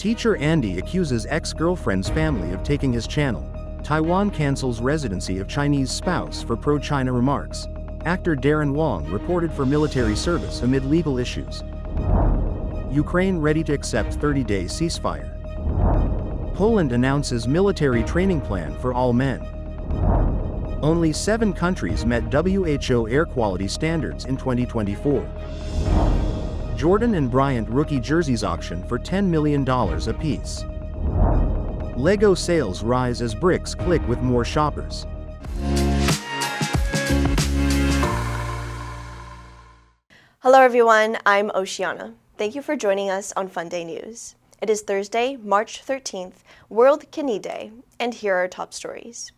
Teacher Andy accuses ex-girlfriend's family of taking his channel. Taiwan cancels residency of Chinese spouse for pro-China remarks. Actor Darren Wang reported for military service amid legal issues. Ukraine ready to accept 30-day ceasefire. Poland announces military training plan for all men. Only 7 countries met WHO air quality standards in 2024. Jordan and Bryant rookie jerseys auction for $10 million apiece. Lego sales rise as bricks click with more shoppers. Hello everyone, I'm Oceana. Thank you for joining us on Funday News. It is Thursday, March 13th, World Kidney Day, and here are our top stories.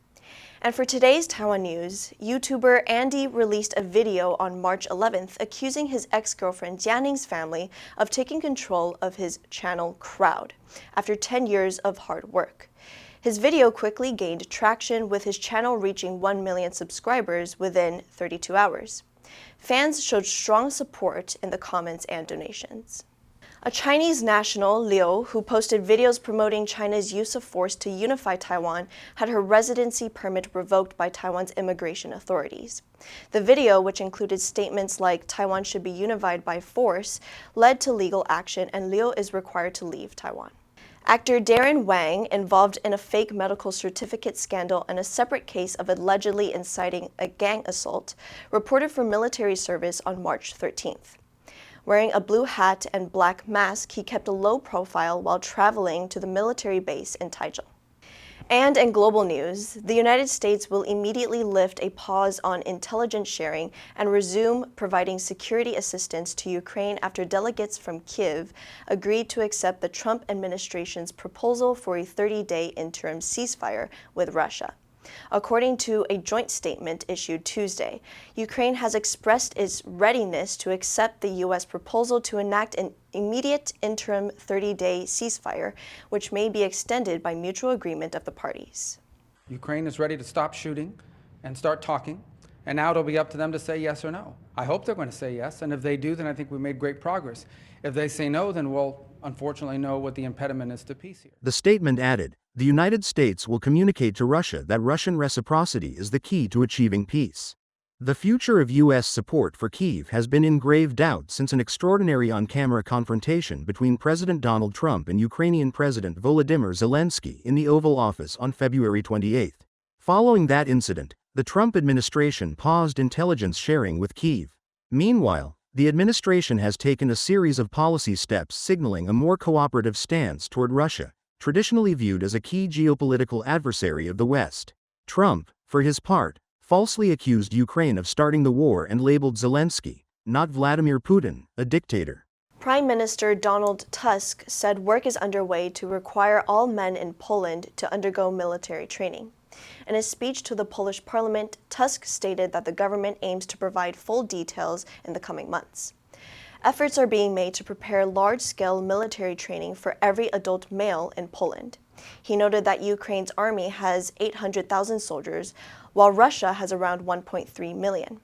And for today's Taiwan news, YouTuber Andy released a video on March 11th accusing his ex-girlfriend Jianning's family of taking control of his channel Crowd after 10 years of hard work. His video quickly gained traction, with his channel reaching 1 million subscribers within 32 hours. Fans showed strong support in the comments and donations. A Chinese national, Liu, who posted videos promoting China's use of force to unify Taiwan, had her residency permit revoked by Taiwan's immigration authorities. The video, which included statements like Taiwan should be unified by force, led to legal action, and Liu is required to leave Taiwan. Actor Darren Wang, involved in a fake medical certificate scandal and a separate case of allegedly inciting a gang assault, reported for military service on March 13th. Wearing a blue hat and black mask, he kept a low profile while traveling to the military base in Taichung. And in global news, the United States will immediately lift a pause on intelligence sharing and resume providing security assistance to Ukraine after delegates from Kyiv agreed to accept the Trump administration's proposal for a 30-day interim ceasefire with Russia. According to a joint statement issued Tuesday, Ukraine has expressed its readiness to accept the U.S. proposal to enact an immediate interim 30-day ceasefire, which may be extended by mutual agreement of the parties. Ukraine is ready to stop shooting and start talking, and now it'll be up to them to say yes or no. I hope they're going to say yes, and if they do, then I think we made great progress. If they say no, then we'll unfortunately know what the impediment is to peace here. The statement added, the United States will communicate to Russia that Russian reciprocity is the key to achieving peace. The future of U.S. support for Kyiv has been in grave doubt since an extraordinary on-camera confrontation between President Donald Trump and Ukrainian President Volodymyr Zelensky in the Oval Office on February 28. Following that incident, the Trump administration paused intelligence sharing with Kyiv. Meanwhile, the administration has taken a series of policy steps signaling a more cooperative stance toward Russia, traditionally viewed as a key geopolitical adversary of the West. Trump, for his part, falsely accused Ukraine of starting the war and labeled Zelensky, not Vladimir Putin, a dictator. Prime Minister Donald Tusk said work is underway to require all men in Poland to undergo military training. In a speech to the Polish parliament, Tusk stated that the government aims to provide full details in the coming months. Efforts are being made to prepare large-scale military training for every adult male in Poland. He noted that Ukraine's army has 800,000 soldiers, while Russia has around 1.3 million.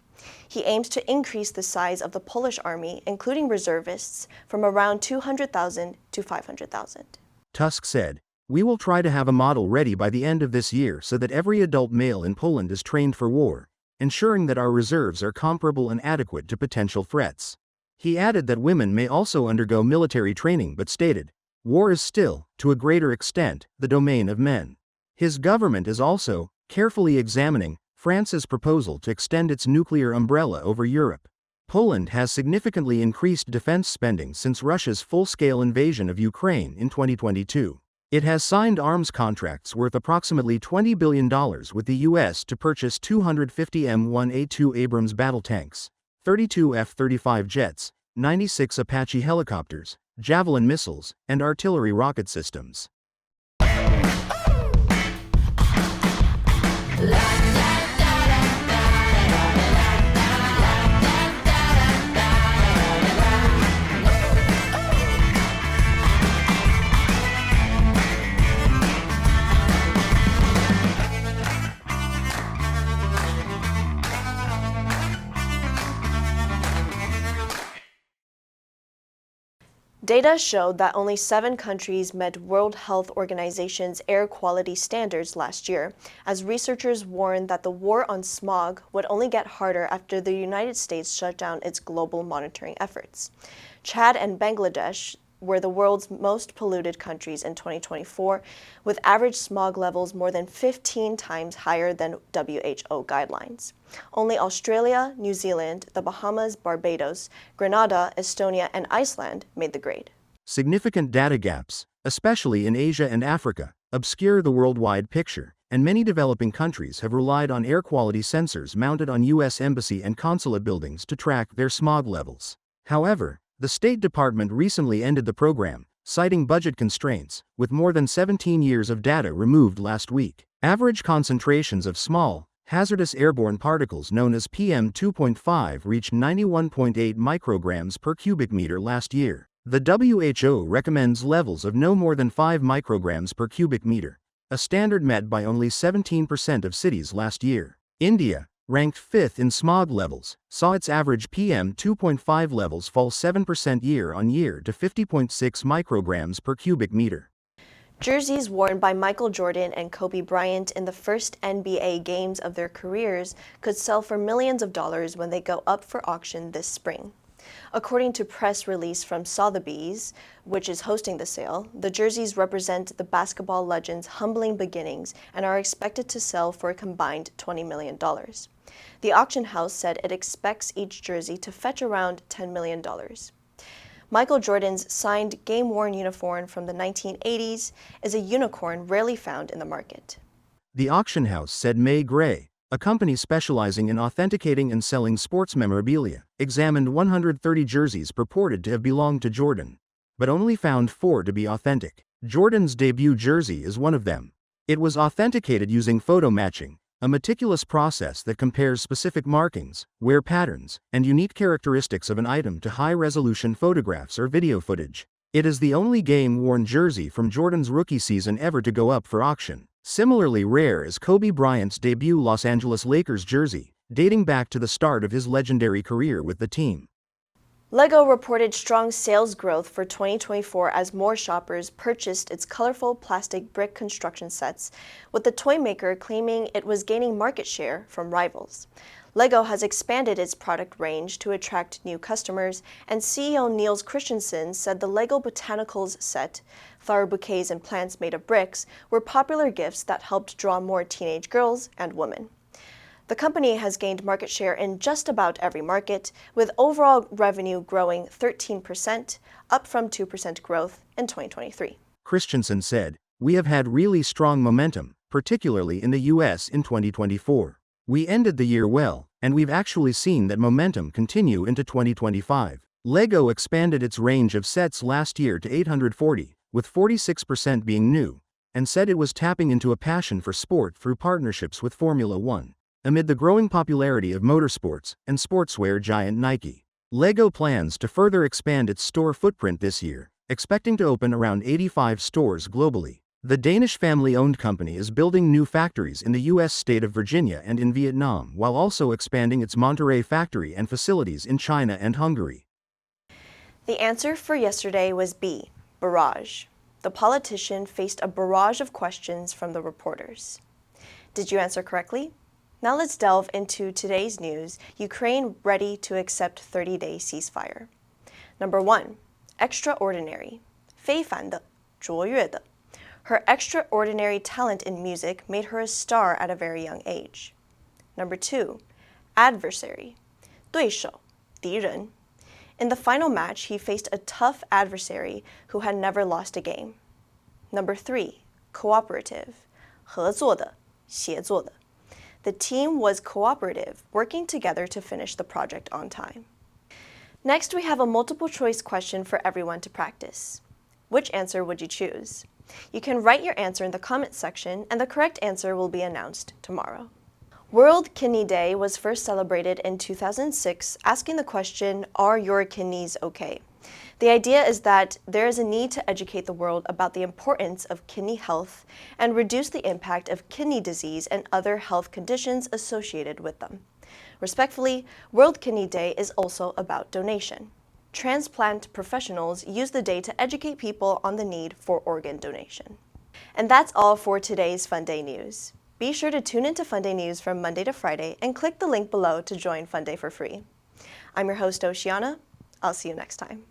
He aims to increase the size of the Polish army, including reservists, from around 200,000 to 500,000. Tusk said, "We will try to have a model ready by the end of this year so that every adult male in Poland is trained for war, ensuring that our reserves are comparable and adequate to potential threats." He added that women may also undergo military training but stated, "War is still, to a greater extent, the domain of men." His government is also carefully examining France's proposal to extend its nuclear umbrella over Europe. Poland has significantly increased defense spending since Russia's full-scale invasion of Ukraine in 2022. It has signed arms contracts worth approximately $20 billion with the U.S. to purchase 250 M1A2 Abrams battle tanks, 32 F-35 jets, 96 Apache helicopters, Javelin missiles, and artillery rocket systems. Data showed that only 7 countries met World Health Organization's air quality standards last year, as researchers warned that the war on smog would only get harder after the United States shut down its global monitoring efforts. Chad and Bangladesh were the world's most polluted countries in 2024, with average smog levels more than 15 times higher than WHO guidelines. Only Australia, New Zealand, the Bahamas, Barbados, Grenada, Estonia, and Iceland made the grade. Significant data gaps, especially in Asia and Africa, obscure the worldwide picture, and many developing countries have relied on air quality sensors mounted on U.S. embassy and consulate buildings to track their smog levels. However, the State Department recently ended the program, citing budget constraints, with more than 17 years of data removed last week. Average concentrations of small, hazardous airborne particles known as PM 2.5 reached 91.8 micrograms per cubic meter last year. The WHO recommends levels of no more than 5 micrograms per cubic meter, a standard met by only 17% of cities last year. India, ranked 5th in smog levels, saw its average PM 2.5 levels fall 7% year-on-year to 50.6 micrograms per cubic meter. Jerseys worn by Michael Jordan and Kobe Bryant in the first NBA games of their careers could sell for millions of dollars when they go up for auction this spring. According to press release from Sotheby's, which is hosting the sale, the jerseys represent the basketball legend's humbling beginnings and are expected to sell for a combined $20 million. The auction house said it expects each jersey to fetch around $10 million. Michael Jordan's signed game-worn uniform from the 1980s is a unicorn rarely found in the market. The auction house said May Gray, a company specializing in authenticating and selling sports memorabilia, examined 130 jerseys purported to have belonged to Jordan, but only found 4 to be authentic. Jordan's debut jersey is one of them. It was authenticated using photo matching, a meticulous process that compares specific markings, wear patterns, and unique characteristics of an item to high-resolution photographs or video footage. It is the only game-worn jersey from Jordan's rookie season ever to go up for auction. Similarly rare is Kobe Bryant's debut Los Angeles Lakers jersey, dating back to the start of his legendary career with the team. LEGO reported strong sales growth for 2024 as more shoppers purchased its colorful plastic brick construction sets, with the toy maker claiming it was gaining market share from rivals. LEGO has expanded its product range to attract new customers, and CEO Niels Christensen said the LEGO Botanicals set, flower bouquets and plants made of bricks, were popular gifts that helped draw more teenage girls and women. The company has gained market share in just about every market, with overall revenue growing 13%, up from 2% growth in 2023. Christensen said, "We have had really strong momentum, particularly in the US in 2024. We ended the year well, and we've actually seen that momentum continue into 2025. LEGO expanded its range of sets last year to 840, with 46% being new, and said it was tapping into a passion for sport through partnerships with Formula One. Amid the growing popularity of motorsports and sportswear giant Nike, LEGO plans to further expand its store footprint this year, expecting to open around 85 stores globally. The Danish family-owned company is building new factories in the U.S. state of Virginia and in Vietnam, while also expanding its Monterrey factory and facilities in China and Hungary." The answer for yesterday was B, barrage. The politician faced a barrage of questions from the reporters. Did you answer correctly? Now let's delve into today's news. Ukraine ready to accept 30-day ceasefire. Number 1, extraordinary. 非凡的,卓越的. Her extraordinary talent in music made her a star at a very young age. Number 2, adversary. 对手,敌人. In the final match, he faced a tough adversary who had never lost a game. Number 3, cooperative. 合作的,协作的. The team was cooperative, working together to finish the project on time. Next, we have a multiple choice question for everyone to practice. Which answer would you choose? You can write your answer in the comment section, and the correct answer will be announced tomorrow. World Kidney Day was first celebrated in 2006, asking the question, are your kidneys okay? The idea is that there is a need to educate the world about the importance of kidney health and reduce the impact of kidney disease and other health conditions associated with them. Respectfully, World Kidney Day is also about donation. transplant professionals use the day to educate people on the need for organ donation. And that's all for today's Funday News. Be sure to tune into Funday News from Monday to Friday and click the link below to join Funday for free. I'm your host, Oceana. I'll see you next time.